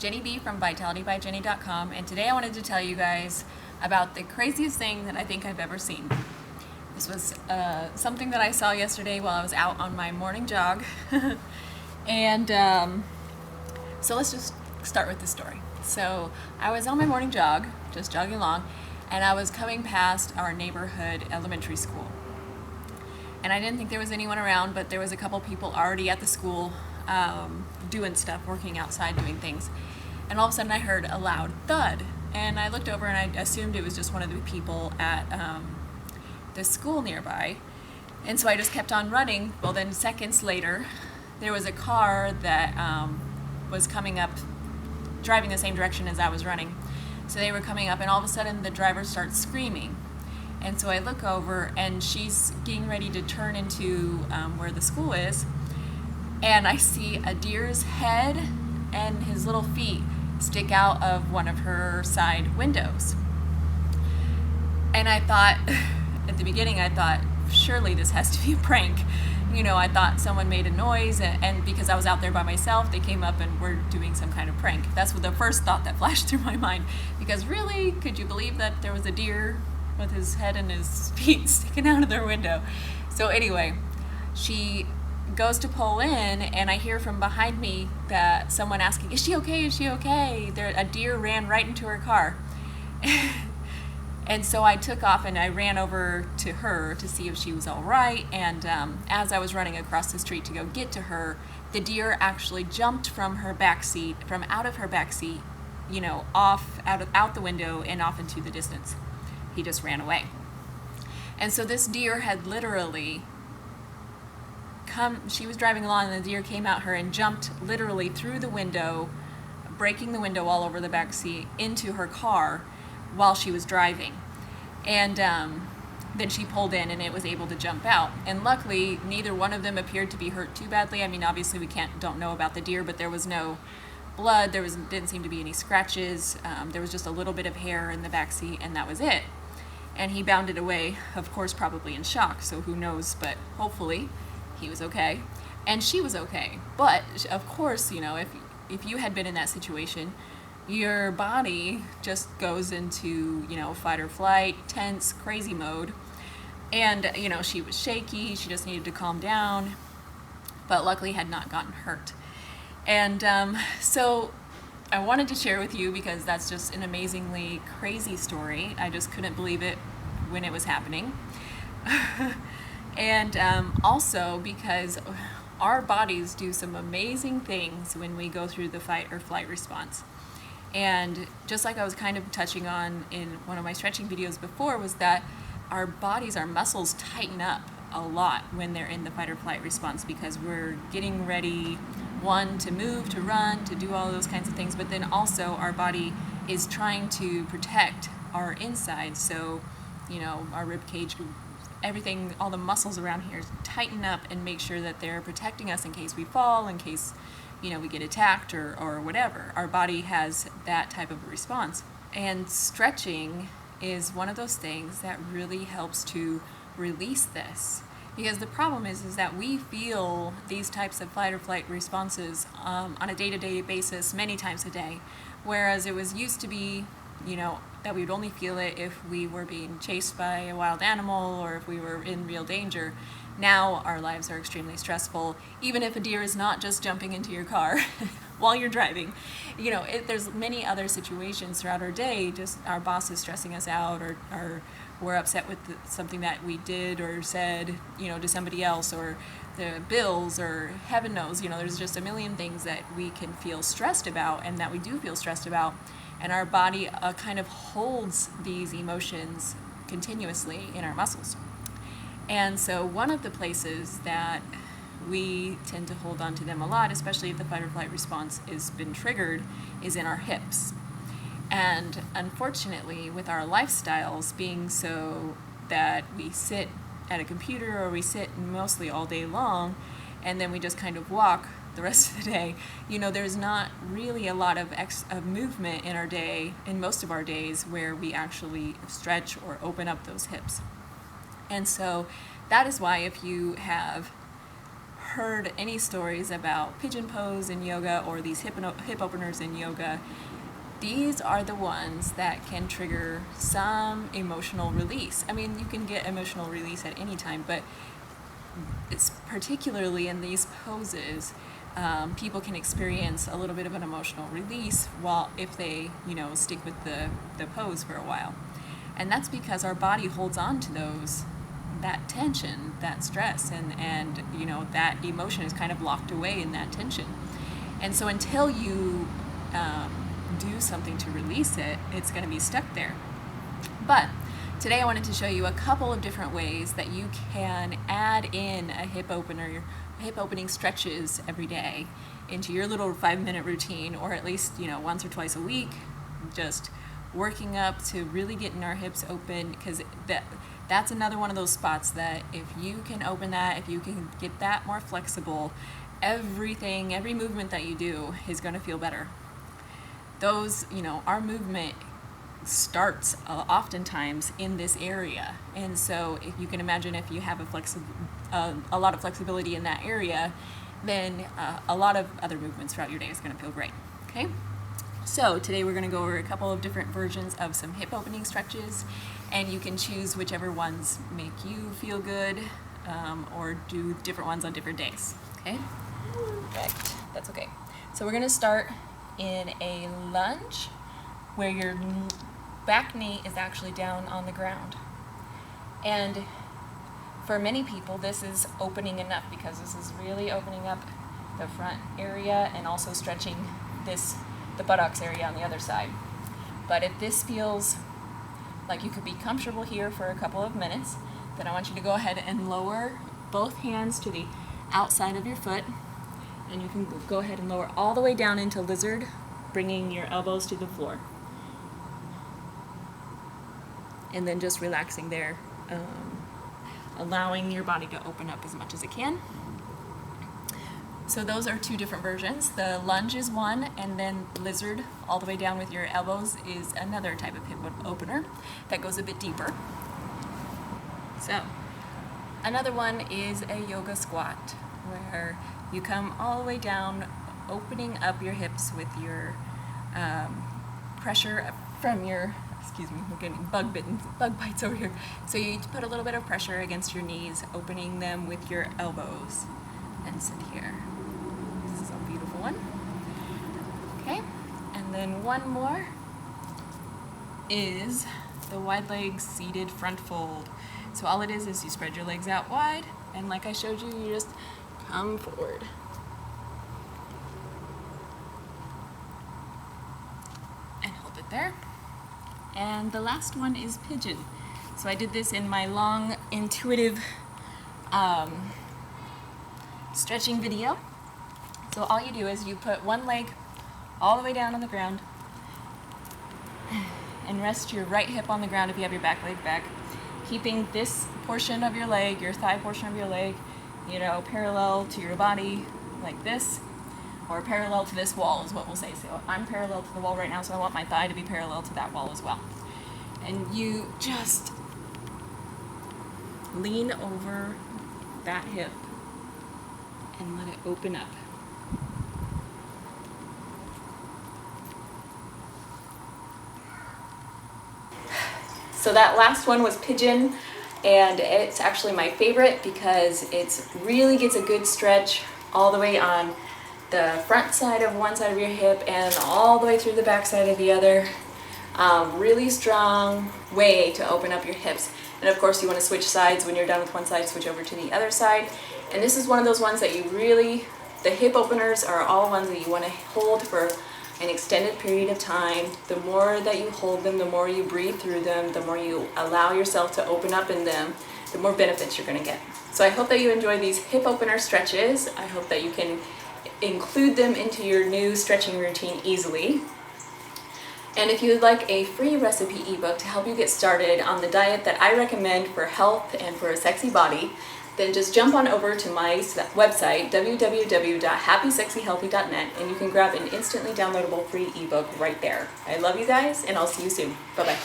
Jenny B from vitalitybyjenny.com, and today I wanted to tell you guys about the craziest thing that I think I've ever seen. This was something that I saw yesterday while I was out on my morning jog. And so let's just start with the story. So I was on my morning jog, just jogging along, and I was coming past our neighborhood elementary school. And I didn't think there was anyone around, but there was a couple people already at the school doing stuff, working outside, doing things. And all of a sudden I heard a loud thud. And I looked over and I assumed it was just one of the people at the school nearby. And so I just kept on running. Well, then seconds later, there was a car that was coming up, driving the same direction as I was running. So they were coming up, and all of a sudden the driver starts screaming. And so I look over, and she's getting ready to turn into where the school is, and I see a deer's head and his little feet stick out of one of her side windows. And I thought, at the beginning, I thought, surely this has to be a prank. You know, I thought someone made a noise, and because I was out there by myself, they came up and were doing some kind of prank. That's what the first thought that flashed through my mind. Because really, could you believe that there was a deer with his head and his feet sticking out of their window? So anyway, she goes to pull in, and I hear from behind me that someone asking, "Is she okay? Is she okay?" A deer ran right into her car. And so I took off and I ran over to her to see if she was all right. And as I was running across the street to go get to her, the deer actually jumped from her back seat, from out of her back seat, you know, out the window and off into the distance. He just ran away. And so this deer had literally come, she was driving along, and the deer came at her and jumped literally through the window, breaking the window all over the back seat, into her car while she was driving. And then she pulled in and it was able to jump out. And luckily, neither one of them appeared to be hurt too badly. I mean, obviously we don't know about the deer, but there was no blood, didn't seem to be any scratches, there was just a little bit of hair in the back seat, and that was it. And he bounded away, of course, probably in shock, so who knows, but hopefully he was okay. And she was okay. But of course, you know, if you had been in that situation, your body just goes into, you know, fight or flight, tense, crazy mode. And, you know, she was shaky, she just needed to calm down, but luckily had not gotten hurt. And so I wanted to share with you because that's just an amazingly crazy story. I just couldn't believe it when it was happening. And also because our bodies do some amazing things when we go through the fight or flight response. And just like I was kind of touching on in one of my stretching videos before, was that our bodies, our muscles tighten up a lot when they're in the fight or flight response, because we're getting ready, one, to move, to run, to do all those kinds of things, but then also our body is trying to protect our insides. So, you know, our rib cage, everything, all the muscles around here tighten up and make sure that they're protecting us in case we fall, in case, you know, we get attacked or whatever. Our body has that type of a response. And stretching is one of those things that really helps to release this. Because the problem is that we feel these types of fight or flight responses on a day-to-day basis many times a day. Whereas it was used to be, you know, that we would only feel it if we were being chased by a wild animal or if we were in real danger. Now our lives are extremely stressful, even if a deer is not just jumping into your car while you're driving. You know, there's many other situations throughout our day, just our boss is stressing us out, or we're upset with something that we did or said, you know, to somebody else, or the bills, or heaven knows, you know, there's just a million things that we can feel stressed about, and that we do feel stressed about. And our body kind of holds these emotions continuously in our muscles. And so one of the places that we tend to hold on to them a lot, especially if the fight or flight response has been triggered, is in our hips. And unfortunately, with our lifestyles being so that we sit at a computer or we sit mostly all day long, and then we just kind of walk the rest of the day, you know, there's not really a lot of movement in our day, in most of our days, where we actually stretch or open up those hips. And so that is why if you have heard any stories about pigeon pose in yoga or these hip openers in yoga, these are the ones that can trigger some emotional release. I mean, you can get emotional release at any time, but it's particularly in these poses, people can experience a little bit of an emotional release if they, stick with the pose for a while. And that's because our body holds on to that tension, that stress, and that emotion is kind of locked away in that tension. And so until you do something to release it, it's going to be stuck there. But today I wanted to show you a couple of different ways that you can add in a hip opening stretches every day into your little 5-minute routine, or at least once or twice a week, just working up to really getting our hips open, because that's another one of those spots that if you can open that, if you can get that more flexible, every movement that you do is going to feel better. Our movement starts oftentimes in this area, and so if you can imagine, if you have a lot of flexibility in that area, then a lot of other movements throughout your day is going to feel great. Okay, so today we're going to go over a couple of different versions of some hip opening stretches, and you can choose whichever ones make you feel good, or do different ones on different days. Okay, perfect. That's okay. So we're going to start in a lunge where your back knee is actually down on the ground. And for many people, this is opening enough, because this is really opening up the front area and also stretching the buttocks area on the other side. But if this feels like you could be comfortable here for a couple of minutes, then I want you to go ahead and lower both hands to the outside of your foot, and you can go ahead and lower all the way down into lizard, bringing your elbows to the floor. And then just relaxing there, allowing your body to open up as much as it can. So those are two different versions. The lunge is one, and then lizard all the way down with your elbows is another type of hip opener that goes a bit deeper. So another one is a yoga squat, where you come all the way down, opening up your hips with your pressure from your, we're getting bug bites over here. So you put a little bit of pressure against your knees, opening them with your elbows, and sit here. This is a beautiful one. Okay, and then one more is the wide leg seated front fold. So all it is you spread your legs out wide, and like I showed you, you just come forward. And hold it there. And the last one is pigeon. So I did this in my long, intuitive stretching video. So all you do is you put one leg all the way down on the ground, and rest your right hip on the ground if you have your back leg back, keeping this portion of your leg, your thigh portion of your leg, parallel to your body like this, or parallel to this wall is what we'll say. So I'm parallel to the wall right now, so I want my thigh to be parallel to that wall as well. And you just lean over that hip and let it open up. So that last one was pigeon, and it's actually my favorite because it really gets a good stretch all the way on the front side of one side of your hip and all the way through the back side of the other. Really strong way to open up your hips. And of course you want to switch sides. When you're done with one side, switch over to the other side. And this is one of those ones that the hip openers are all ones that you want to hold for an extended period of time. The more that you hold them, the more you breathe through them, the more you allow yourself to open up in them, the more benefits you're going to get. So I hope that you enjoy these hip opener stretches. I hope that you can include them into your new stretching routine easily. And if you would like a free recipe ebook to help you get started on the diet that I recommend for health and for a sexy body, then just jump on over to my website, www.happysexyhealthy.net, and you can grab an instantly downloadable free ebook right there. I love you guys, and I'll see you soon. Bye-bye.